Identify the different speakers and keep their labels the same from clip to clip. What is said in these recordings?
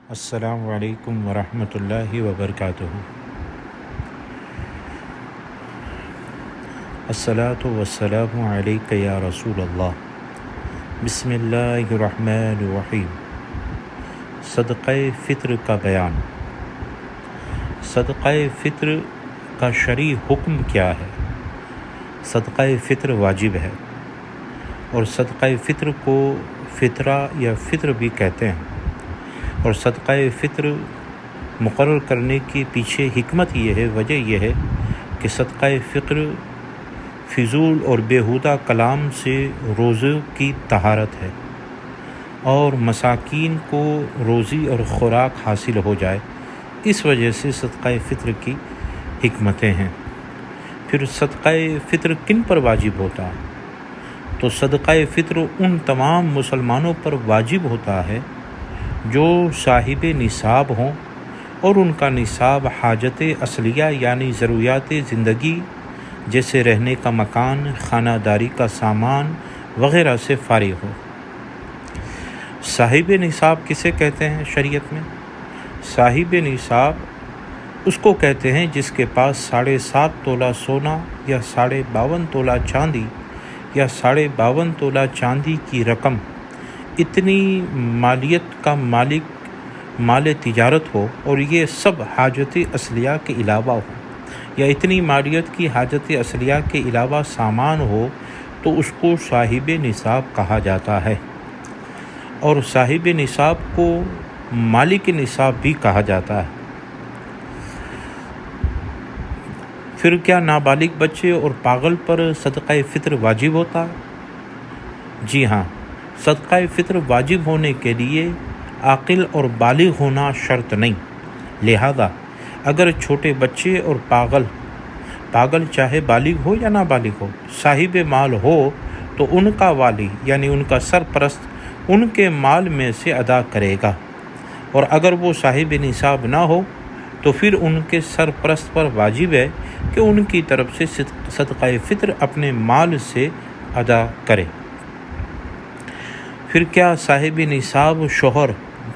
Speaker 1: السلام علیکم ورحمۃ اللہ وبرکاتہ۔ الصلاۃ والسلام علیک یا رسول اللہ۔ بسم اللہ الرحمن الرحیم۔ صدقہ فطر کا بیان۔ صدقہ فطر کا شرعی حکم کیا ہے؟ صدقہ فطر واجب ہے، اور صدقہ فطر کو فطرہ یا فطر بھی کہتے ہیں، اور صدقہ فطر مقرر کرنے کی پیچھے حکمت یہ ہے، وجہ یہ ہے کہ صدقہ فطر فضول اور بیہودہ کلام سے روزے کی طہارت ہے، اور مساکین کو روزی اور خوراک حاصل ہو جائے، اس وجہ سے صدقہ فطر کی حکمتیں ہیں۔ پھر صدقہ فطر کن پر واجب ہوتا ہے؟ تو صدقہ فطر ان تمام مسلمانوں پر واجب ہوتا ہے جو صاحب نصاب ہوں، اور ان کا نصاب حاجت اصلیہ یعنی ضروریات زندگی جیسے رہنے کا مکان، خانہ داری کا سامان وغیرہ سے فارغ ہو۔ صاحب نصاب کسے کہتے ہیں شریعت میں؟ صاحب نصاب اس کو کہتے ہیں جس کے پاس 7.5 تولہ سونا یا 52.5 تولہ چاندی یا 52.5 تولہ چاندی کی رقم، اتنی مالیت کا مالک مال تجارت ہو، اور یہ سب حاجت اصلیہ کے علاوہ ہو، یا اتنی مالیت کی حاجت اصلیہ کے علاوہ سامان ہو، تو اس کو صاحب نصاب کہا جاتا ہے، اور صاحب نصاب کو مالک نصاب بھی کہا جاتا ہے۔ پھر کیا نابالغ بچے اور پاگل پر صدقہ فطر واجب ہوتا ہے؟ جی ہاں، صدقہ فطر واجب ہونے کے لیے عاقل اور بالغ ہونا شرط نہیں، لہذا اگر چھوٹے بچے اور پاگل چاہے بالغ ہو یا نابالغ ہو، صاحب مال ہو، تو ان کا والی یعنی ان کا سرپرست ان کے مال میں سے ادا کرے گا، اور اگر وہ صاحب نصاب نہ ہو تو پھر ان کے سرپرست پر واجب ہے کہ ان کی طرف سے صدقہ فطر اپنے مال سے ادا کرے۔ پھر کیا صاحب نصاب شوہر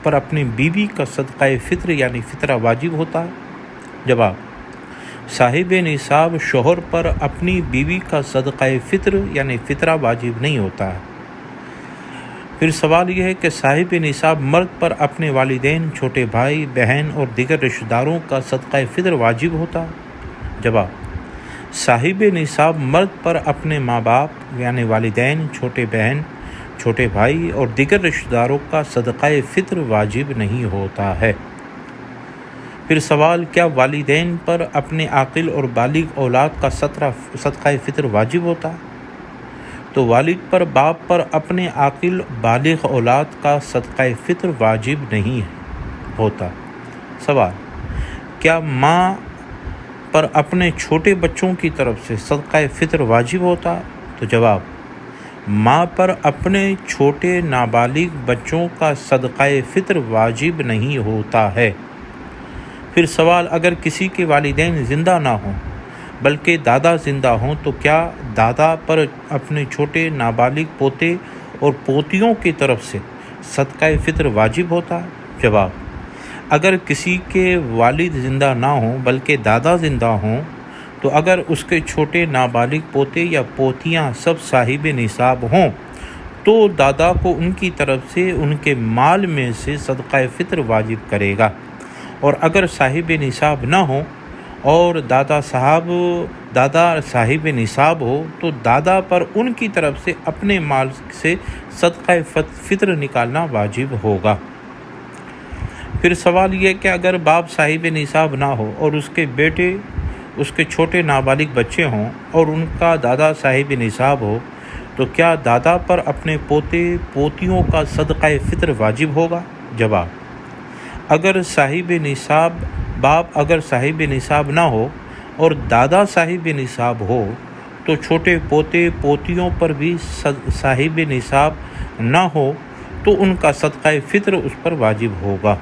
Speaker 1: پر اپنی بیوی کا صدقہ فطر یعنی فطرہ واجب ہوتا ہے؟ جواب: صاحب نصاب شوہر پر اپنی بیوی کا صدقہ فطر یعنی فطرہ واجب نہیں ہوتا ہے۔ پھر سوال یہ ہے کہ صاحب نصاب مرد پر اپنے والدین، چھوٹے بھائی بہن اور دیگر رشتہ داروں کا صدقہ فطر واجب ہوتا ہے؟ جواب: صاحب نصاب مرد پر اپنے ماں باپ یعنی والدین، چھوٹے بہن، چھوٹے بھائی اور دیگر رشتہ داروں کا صدقہ فطر واجب نہیں ہوتا ہے۔ پھر سوال: کیا والدین پر اپنے عاقل اور بالغ اولاد کا صدقہ فطر واجب ہوتا ہے؟ تو والد پر باپ پر اپنے عاقل بالغ اولاد کا صدقہ فطر واجب نہیں ہوتا۔ سوال: کیا ماں پر اپنے چھوٹے بچوں کی طرف سے صدقہ فطر واجب ہوتا ہے؟ تو جواب: ماں پر اپنے چھوٹے نابالغ بچوں کا صدقہ فطر واجب نہیں ہوتا ہے۔ پھر سوال: اگر کسی کے والدین زندہ نہ ہوں بلکہ دادا زندہ ہوں، تو کیا دادا پر اپنے چھوٹے نابالغ پوتے اور پوتیوں کی طرف سے صدقہ فطر واجب ہوتا ہے؟ جواب: اگر کسی کے والد زندہ نہ ہوں بلکہ دادا زندہ ہوں، تو اگر اس کے چھوٹے نابالغ پوتے یا پوتیاں سب صاحب نصاب ہوں، تو دادا کو ان کی طرف سے ان کے مال میں سے صدقہ فطر واجب کرے گا، اور اگر صاحب نصاب نہ ہوں اور دادا صاحب نصاب ہو، تو دادا پر ان کی طرف سے اپنے مال سے صدقہ فطر نکالنا واجب ہوگا۔ پھر سوال یہ کہ اگر باپ صاحب نصاب نہ ہو اور اس کے بیٹے، اس کے چھوٹے نابالغ بچے ہوں اور ان کا دادا صاحب نصاب ہو، تو کیا دادا پر اپنے پوتے پوتیوں کا صدقہ فطر واجب ہوگا؟ جواب: اگر باپ صاحب نصاب نہ ہو اور دادا صاحب نصاب ہو، تو چھوٹے پوتے پوتیوں پر بھی صاحب نصاب نہ ہو تو ان کا صدقہ فطر اس پر واجب ہوگا۔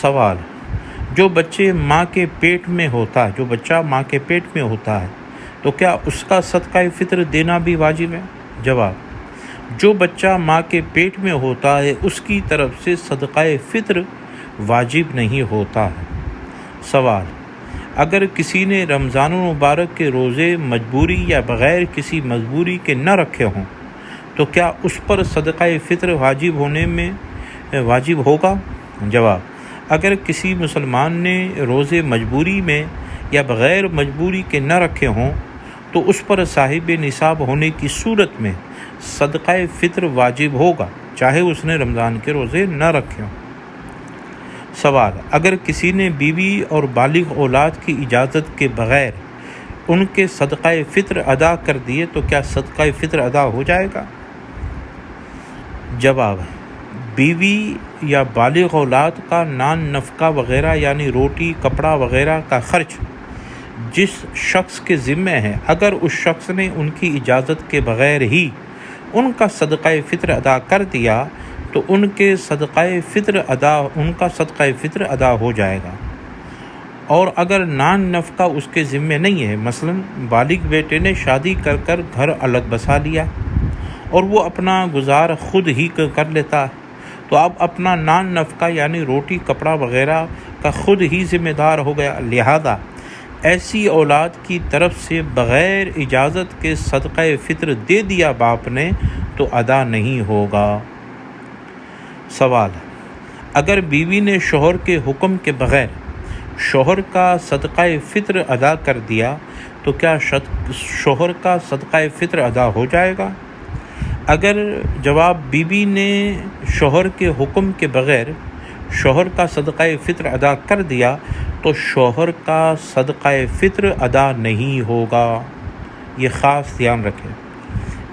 Speaker 1: سوال: جو بچہ ماں کے پیٹ میں ہوتا ہے، تو کیا اس کا صدقہ فطر دینا بھی واجب ہے؟ جواب: جو بچہ ماں کے پیٹ میں ہوتا ہے اس کی طرف سے صدقہ فطر واجب نہیں ہوتا ہے۔ سوال: اگر کسی نے رمضان المبارک کے روزے مجبوری یا بغیر کسی مجبوری کے نہ رکھے ہوں تو کیا اس پر صدقہ فطر واجب ہوگا؟ جواب: اگر کسی مسلمان نے روزے مجبوری میں یا بغیر مجبوری کے نہ رکھے ہوں تو اس پر صاحب نصاب ہونے کی صورت میں صدقہ فطر واجب ہوگا، چاہے اس نے رمضان کے روزے نہ رکھے ہوں۔ سوال: اگر کسی نے بیوی اور بالغ اولاد کی اجازت کے بغیر ان کے صدقہ فطر ادا کر دیے تو کیا صدقہ فطر ادا ہو جائے گا؟ جواب: بیوی یا بالغ اولاد کا نان نفقہ وغیرہ یعنی روٹی کپڑا وغیرہ کا خرچ جس شخص کے ذمہ ہے، اگر اس شخص نے ان کی اجازت کے بغیر ہی ان کا صدقہ فطر ادا کر دیا تو ان کا صدقہ فطر ادا ہو جائے گا۔ اور اگر نان نفقہ اس کے ذمہ نہیں ہے، مثلا بالغ بیٹے نے شادی کر گھر الگ بسا لیا اور وہ اپنا گزار خود ہی کر لیتا ہے، تو اب اپنا نان نفقہ یعنی روٹی کپڑا وغیرہ کا خود ہی ذمہ دار ہو گیا، لہذا ایسی اولاد کی طرف سے بغیر اجازت کے صدقہ فطر دے دیا باپ نے تو ادا نہیں ہوگا۔ سوال: اگر بیوی نے شوہر کے حکم کے بغیر شوہر کا صدقہ فطر ادا کر دیا تو کیا شوہر کا صدقہ فطر ادا ہو جائے گا؟ اگر جواب بیوی نے شوہر کے حکم کے بغیر شوہر کا صدقہ فطر ادا کر دیا تو شوہر کا صدقہ فطر ادا نہیں ہوگا۔ یہ خاص دھیان رکھیں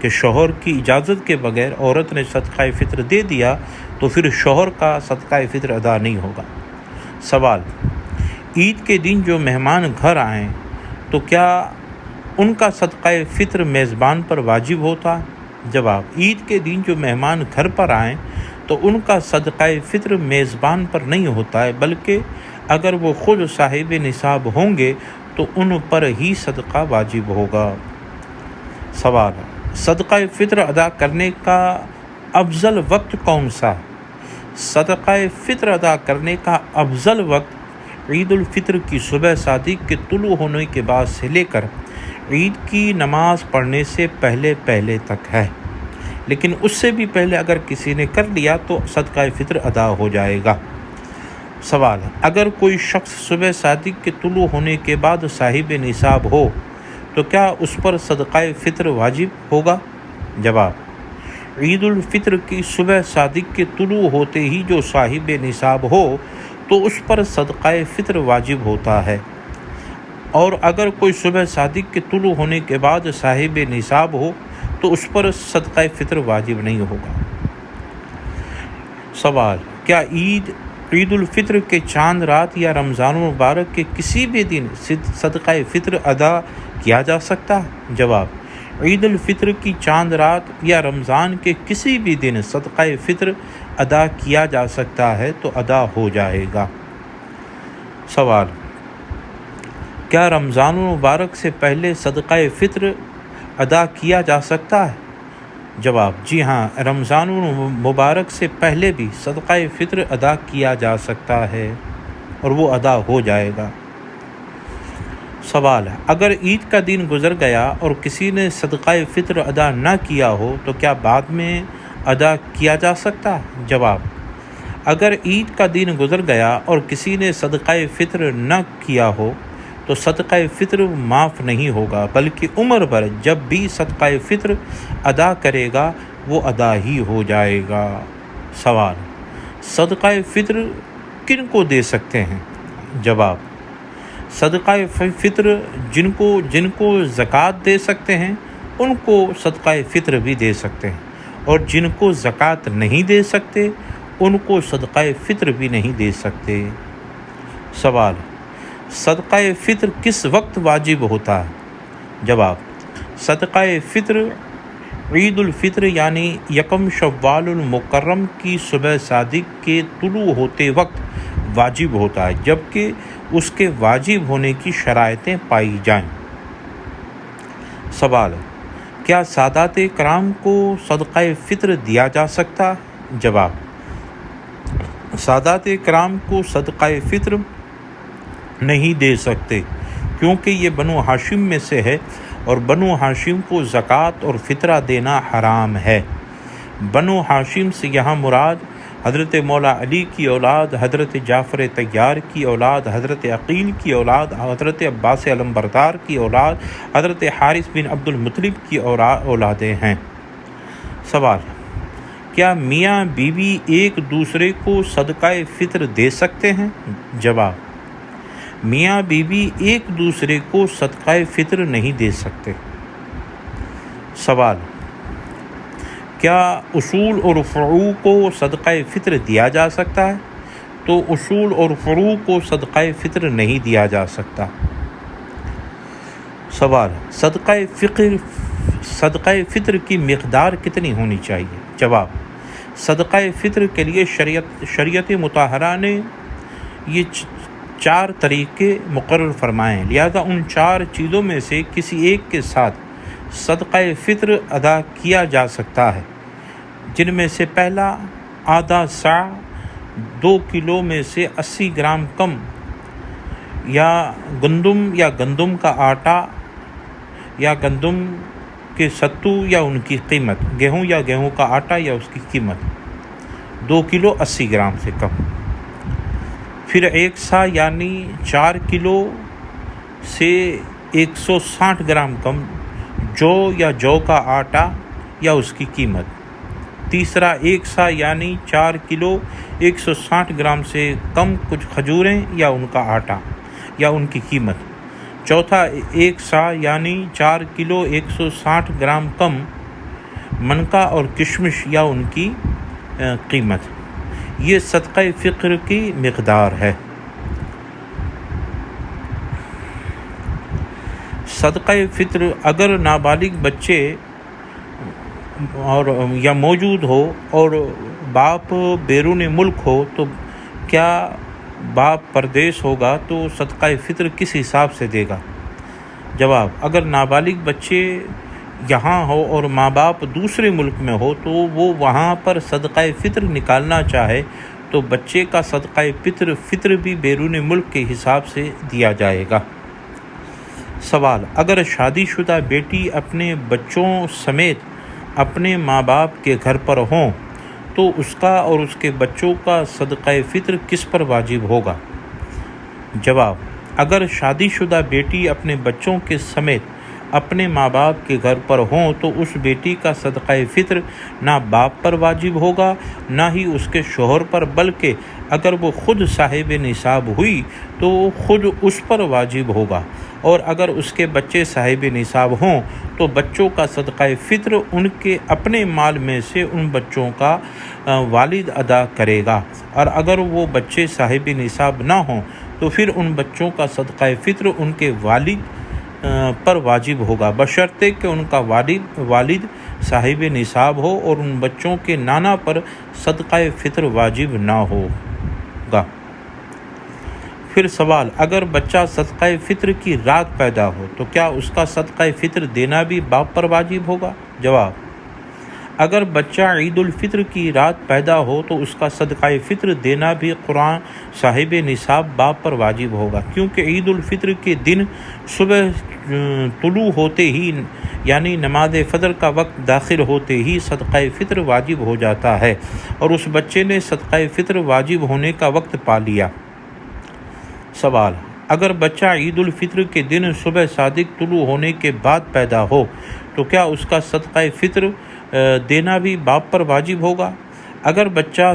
Speaker 1: کہ شوہر کی اجازت کے بغیر عورت نے صدقہ فطر دے دیا تو پھر شوہر کا صدقہ فطر ادا نہیں ہوگا۔ سوال: عید کے دن جو مہمان گھر آئیں تو کیا ان کا صدقہ فطر میزبان پر واجب ہوتا ہے؟ جواب: عید کے دن جو مہمان گھر پر آئیں تو ان کا صدقہ فطر میزبان پر نہیں ہوتا ہے، بلکہ اگر وہ خود صاحب نصاب ہوں گے تو ان پر ہی صدقہ واجب ہوگا۔ سوال: صدقہ فطر ادا کرنے کا افضل وقت کون سا ہے؟ صدقہ فطر ادا کرنے کا افضل وقت عید الفطر کی صبح صادق کے طلوع ہونے کے بعد سے لے کر عید کی نماز پڑھنے سے پہلے تک ہے، لیکن اس سے بھی پہلے اگر کسی نے کر لیا تو صدقہ فطر ادا ہو جائے گا۔ سوال: اگر کوئی شخص صبح صادق کے طلوع ہونے کے بعد صاحب نصاب ہو تو کیا اس پر صدقہ فطر واجب ہوگا؟ جواب: عید الفطر کی صبح صادق کے طلوع ہوتے ہی جو صاحب نصاب ہو تو اس پر صدقہ فطر واجب ہوتا ہے، اور اگر کوئی صبح صادق کے طلوع ہونے کے بعد صاحب نصاب ہو تو اس پر صدقہ فطر واجب نہیں ہوگا۔ سوال: کیا عید الفطر کے چاند رات یا رمضان المبارک کے کسی بھی دن صدقہ فطر ادا کیا جا سکتا ہے؟ جواب: عید الفطر کی چاند رات یا رمضان کے کسی بھی دن صدقہ فطر ادا کیا جا سکتا ہے تو ادا ہو جائے گا۔ سوال: کیا رمضان المبارک سے پہلے صدقہ فطر ادا کیا جا سکتا ہے؟ جواب: جی ہاں، رمضان المبارک سے پہلے بھی صدقہ فطر ادا کیا جا سکتا ہے اور وہ ادا ہو جائے گا۔ سوال: اگر عید کا دن گزر گیا اور کسی نے صدقہ فطر ادا نہ کیا ہو تو کیا بعد میں ادا کیا جا سکتا ہے؟ جواب: اگر عید کا دن گزر گیا اور کسی نے صدقہ فطر نہ کیا ہو تو صدقہ فطر معاف نہیں ہوگا، بلکہ عمر بھر جب بھی صدقہ فطر ادا کرے گا وہ ادا ہی ہو جائے گا۔ سوال: صدقہ فطر کن کو دے سکتے ہیں؟ جواب: صدقہ فطر جن کو زکوٰۃ دے سکتے ہیں ان کو صدقہ فطر بھی دے سکتے ہیں، اور جن کو زکوٰۃ نہیں دے سکتے ان کو صدقہ فطر بھی نہیں دے سکتے۔ سوال: صدقہ فطر کس وقت واجب ہوتا ہے؟ جواب: صدقہ فطر عید الفطر یعنی یکم شوال المکرم کی صبح صادق کے طلوع ہوتے وقت واجب ہوتا ہے، جبکہ اس کے واجب ہونے کی شرائطیں پائی جائیں۔ سوال: کیا سادات کرام کو صدقہ فطر دیا جا سکتا؟ جواب: سادات کرام کو صدقہ فطر نہیں دے سکتے، کیونکہ یہ بنو ہاشم میں سے ہے اور بنو ہاشم کو زکوٰۃ اور فطرہ دینا حرام ہے۔ بنو ہاشم سے یہاں مراد حضرت مولا علی کی اولاد، حضرت جعفر طیار کی اولاد، حضرت عقیل کی اولاد، حضرت عباس علمبردار کی اولاد، حضرت حارث بن عبد المطلب کی اولادیں ہیں۔ سوال: کیا میاں بیوی ایک دوسرے کو صدقہ فطر دے سکتے ہیں؟ جواب: میاں بیوی ایک دوسرے کو صدقہ فطر نہیں دے سکتے۔ سوال: کیا اصول اور فروع کو صدقہ فطر دیا جا سکتا ہے؟ تو اصول اور فروع کو صدقہ فطر نہیں دیا جا سکتا۔ سوال: صدقہ فطر کی مقدار کتنی ہونی چاہیے؟ جواب: صدقہ فطر کے لیے شریعت مطہرہ نے یہ 4 طریقے مقرر فرمائے ہیں، لہذا ان 4 چیزوں میں سے کسی ایک کے ساتھ صدقہ فطر ادا کیا جا سکتا ہے، جن میں سے پہلا آدھا سا 2 کلو میں سے 80 گرام کم، یا گندم کا آٹا یا گندم کے ستو یا ان کی قیمت، گیہوں کا آٹا یا اس کی قیمت 2 کلو 80 گرام سے کم۔ پھر 1 سا یعنی 4 کلو سے 160 گرام کم، جو کا آٹا یا اس کی قیمت۔ تیسرا 1 سا یعنی 4 کلو 160 گرام سے کم کچھ کھجوریں یا ان کا آٹا یا ان کی قیمت۔ چوتھا 1 سا یعنی 4 کلو 160 گرام کم منکا اور کشمش یا ان کی قیمت۔ یہ صدقہ فطر کی مقدار ہے۔ صدقہ فطر اگر نابالغ بچے یا موجود ہو اور باپ بیرون ملک ہو تو کیا باپ پردیس ہوگا تو صدقہ فطر کس حساب سے دے گا؟ جواب: اگر نابالغ بچے یہاں ہو اور ماں باپ دوسرے ملک میں ہو تو وہ وہاں پر صدقہ فطر نکالنا چاہے تو بچے کا صدقہ فطر بھی بیرون ملک کے حساب سے دیا جائے گا۔ سوال: اگر شادی شدہ بیٹی اپنے بچوں سمیت اپنے ماں باپ کے گھر پر ہوں تو اس کا اور اس کے بچوں کا صدقہ فطر کس پر واجب ہوگا؟ جواب: اگر شادی شدہ بیٹی اپنے بچوں کے سمیت اپنے ماں باپ کے گھر پر ہوں تو اس بیٹی کا صدقہ فطر نہ باپ پر واجب ہوگا نہ ہی اس کے شوہر پر، بلکہ اگر وہ خود صاحب نصاب ہوئی تو خود اس پر واجب ہوگا، اور اگر اس کے بچے صاحب نصاب ہوں تو بچوں کا صدقہ فطر ان کے اپنے مال میں سے ان بچوں کا والد ادا کرے گا، اور اگر وہ بچے صاحب نصاب نہ ہوں تو پھر ان بچوں کا صدقہ فطر ان کے والد پر واجب ہوگا، بشرطے کہ ان کا والد صاحب نصاب ہو اور ان بچوں کے نانا پر صدقہ فطر واجب نہ ہوگا۔ پھر سوال: اگر بچہ صدقہ فطر کی رات پیدا ہو تو کیا اس کا صدقہ فطر دینا بھی باپ پر واجب ہوگا؟ جواب: اگر بچہ عید الفطر کی رات پیدا ہو تو اس کا صدقہ فطر دینا بھی قرآن صاحب نصاب باپ پر واجب ہوگا، کیونکہ عید الفطر کے دن صبح طلوع ہوتے ہی یعنی نماز فجر کا وقت داخل ہوتے ہی صدقہ فطر واجب ہو جاتا ہے، اور اس بچے نے صدقہ فطر واجب ہونے کا وقت پا لیا۔ سوال: اگر بچہ عید الفطر کے دن صبح صادق طلوع ہونے کے بعد پیدا ہو تو کیا اس کا صدقہ فطر دینا بھی باپ پر واجب ہوگا؟ اگر بچہ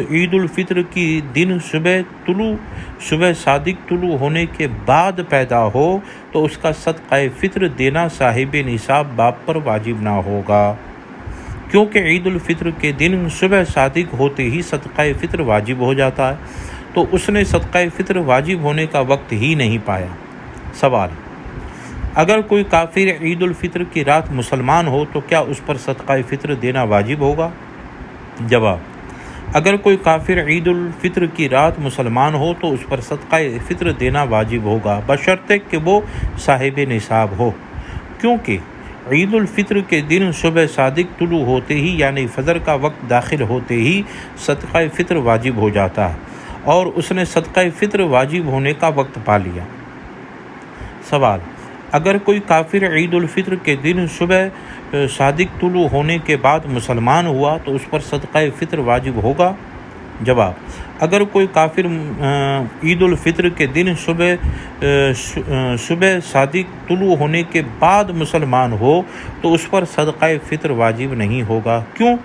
Speaker 1: عید الفطر کی دن صبح صادق طلوع ہونے کے بعد پیدا ہو تو اس کا صدقہ فطر دینا صاحب نصاب باپ پر واجب نہ ہوگا، کیونکہ عید الفطر کے دن صبح صادق ہوتے ہی صدقہ فطر واجب ہو جاتا ہے، تو اس نے صدقہ فطر واجب ہونے کا وقت ہی نہیں پایا۔ سوال: اگر کوئی کافر عید الفطر کی رات مسلمان ہو تو کیا اس پر صدقہ فطر دینا واجب ہوگا؟ جواب: اگر کوئی کافر عید الفطر کی رات مسلمان ہو تو اس پر صدقہ فطر دینا واجب ہوگا، بشرطے کہ وہ صاحب نصاب ہو، کیونکہ عید الفطر کے دن صبح صادق طلوع ہوتے ہی یعنی فجر کا وقت داخل ہوتے ہی صدقہ فطر واجب ہو جاتا ہے اور اس نے صدقہ فطر واجب ہونے کا وقت پا لیا۔ سوال: اگر کوئی کافر عید الفطر کے دن صبح صادق طلوع ہونے کے بعد مسلمان ہوا تو اس پر صدقہ فطر واجب ہوگا؟ جواب: اگر کوئی کافر عید الفطر کے دن صبح صادق طلوع ہونے کے بعد مسلمان ہو تو اس پر صدقہ فطر واجب نہیں ہوگا۔ کیوں؟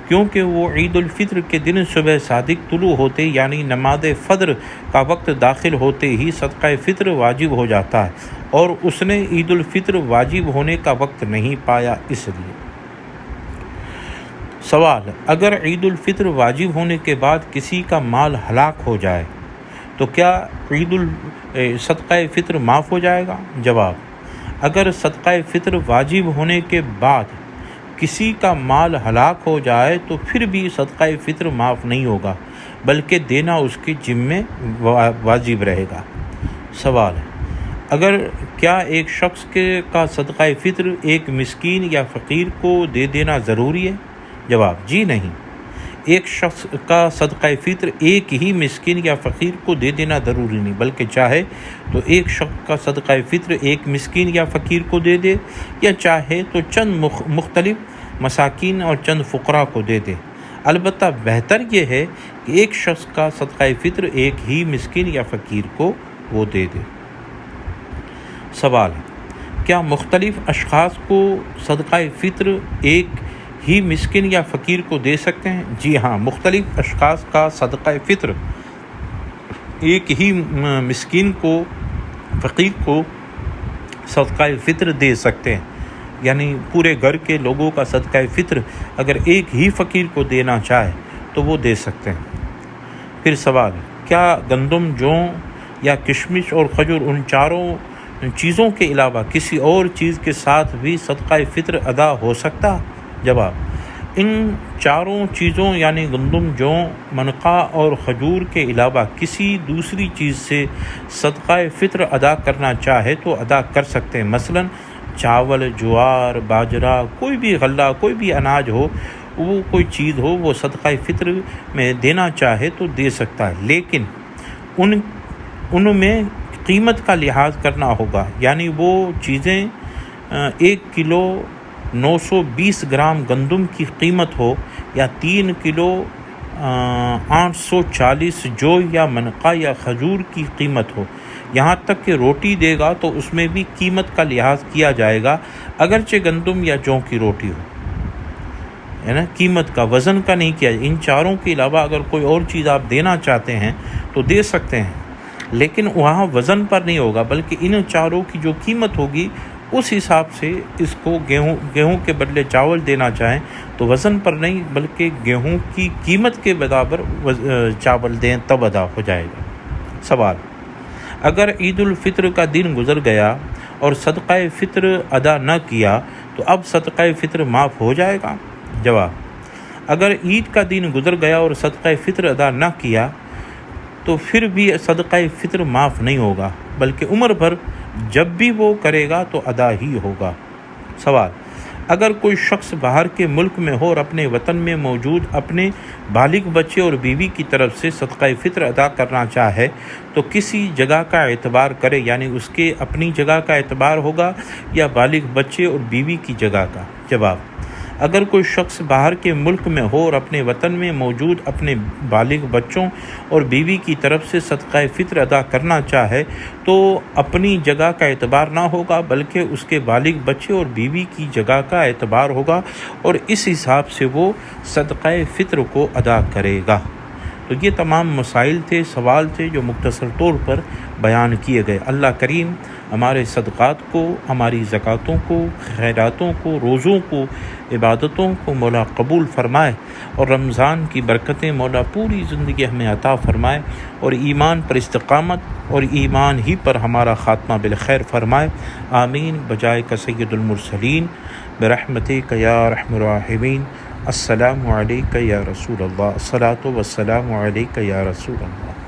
Speaker 1: کیونکہ وہ عید الفطر کے دن صبح صادق طلوع ہوتے یعنی نماز فجر کا وقت داخل ہوتے ہی صدقہ فطر واجب ہو جاتا ہے اور اس نے عید الفطر واجب ہونے کا وقت نہیں پایا، اس لیے۔ سوال: اگر عید الفطر واجب ہونے کے بعد کسی کا مال ہلاک ہو جائے تو کیا صدقہ فطر معاف ہو جائے گا؟ جواب: اگر صدقہ فطر واجب ہونے کے بعد کسی کا مال ہلاک ہو جائے تو پھر بھی صدقہ فطر معاف نہیں ہوگا بلکہ دینا اس کے ذمے واجب رہے گا۔ سوال: اگر کیا ایک شخص کا صدقہ فطر ایک مسکین یا فقیر کو دے دینا ضروری ہے؟ جواب: جی نہیں، ایک شخص کا صدقہ فطر ایک ہی مسکین یا فقیر کو دے دینا ضروری نہیں، بلکہ چاہے تو ایک شخص کا صدقہ فطر ایک مسکین یا فقیر کو دے دے یا چاہے تو چند مختلف مساکین اور چند فقراء کو دے دے۔ البتہ بہتر یہ ہے کہ ایک شخص کا صدقہ فطر ایک ہی مسکین یا فقیر کو وہ دے دے۔ سوال: کیا مختلف اشخاص کو صدقہ فطر ایک ہی مسکین یا فقیر کو دے سکتے ہیں؟ جی ہاں، مختلف اشخاص کا صدقہ فطر ایک ہی مسکین کو فقیر کو صدقہ فطر دے سکتے ہیں، یعنی پورے گھر کے لوگوں کا صدقہ فطر اگر ایک ہی فقیر کو دینا چاہے تو وہ دے سکتے ہیں۔ پھر سوال: کیا گندم، جو یا کشمش اور کھجور ان چاروں چیزوں کے علاوہ کسی اور چیز کے ساتھ بھی صدقہ فطر ادا ہو سکتا؟ جواب: ان چاروں چیزوں یعنی گندم، جو، منقع اور کھجور کے علاوہ کسی دوسری چیز سے صدقہ فطر ادا کرنا چاہے تو ادا کر سکتے ہیں۔ مثلاً چاول، جوار، باجرہ، کوئی بھی غلہ، کوئی بھی اناج ہو، وہ کوئی چیز ہو، وہ صدقہ فطر میں دینا چاہے تو دے سکتا ہے، لیکن ان میں قیمت کا لحاظ کرنا ہوگا، یعنی وہ چیزیں 1 کلو 920 گرام گندم کی قیمت ہو یا 3 کلو 840 جو یا منقع یا کھجور کی قیمت ہو۔ یہاں تک کہ روٹی دے گا تو اس میں بھی قیمت کا لحاظ کیا جائے گا، اگرچہ گندم یا جو کی روٹی ہو، ہے نا، قیمت کا، وزن کا نہیں کیا۔ ان چاروں کے علاوہ اگر کوئی اور چیز آپ دینا چاہتے ہیں تو دے سکتے ہیں، لیکن وہاں وزن پر نہیں ہوگا، بلکہ ان چاروں کی جو قیمت ہوگی اس حساب سے اس کو گیہوں کے بدلے چاول دینا چاہیں تو وزن پر نہیں بلکہ گیہوں کی قیمت کے برابر چاول دیں تب ادا ہو جائے گا۔ سوال: اگر عید الفطر کا دن گزر گیا اور صدقہ فطر ادا نہ کیا تو اب صدقہ فطر معاف ہو جائے گا؟ جواب: اگر عید کا دن گزر گیا اور صدقہ فطر ادا نہ کیا تو پھر بھی صدقہ فطر معاف نہیں ہوگا، بلکہ عمر بھر جب بھی وہ کرے گا تو ادا ہی ہوگا۔ سوال: اگر کوئی شخص باہر کے ملک میں ہو اور اپنے وطن میں موجود اپنے بالغ بچے اور بیوی کی طرف سے صدقہ فطر ادا کرنا چاہے تو کسی جگہ کا اعتبار کرے، یعنی اس کے اپنی جگہ کا اعتبار ہوگا یا بالغ بچے اور بیوی کی جگہ کا؟ جواب: اگر کوئی شخص باہر کے ملک میں ہو اور اپنے وطن میں موجود اپنے بالغ بچوں اور بیوی کی طرف سے صدقہ فطر ادا کرنا چاہے تو اپنی جگہ کا اعتبار نہ ہوگا بلکہ اس کے بالغ بچے اور بیوی کی جگہ کا اعتبار ہوگا اور اس حساب سے وہ صدقہ فطر کو ادا کرے گا۔ تو یہ تمام مسائل تھے، سوال تھے جو مختصر طور پر بیان کیے گئے۔ اللہ کریم ہمارے صدقات کو، ہماری زکوٰۃوں کو، خیراتوں کو، روزوں کو، عبادتوں کو مولا قبول فرمائے اور رمضان کی برکتیں مولا پوری زندگی ہمیں عطا فرمائے اور ایمان پر استقامت اور ایمان ہی پر ہمارا خاتمہ بالخیر فرمائے۔ آمین بجائے کا سید المرسلین برحمتک یا ارحم الراحمین۔ السلام علیکہ یا رسول اللہ، الصلاۃ والسلام علیکہ یا رسول اللہ۔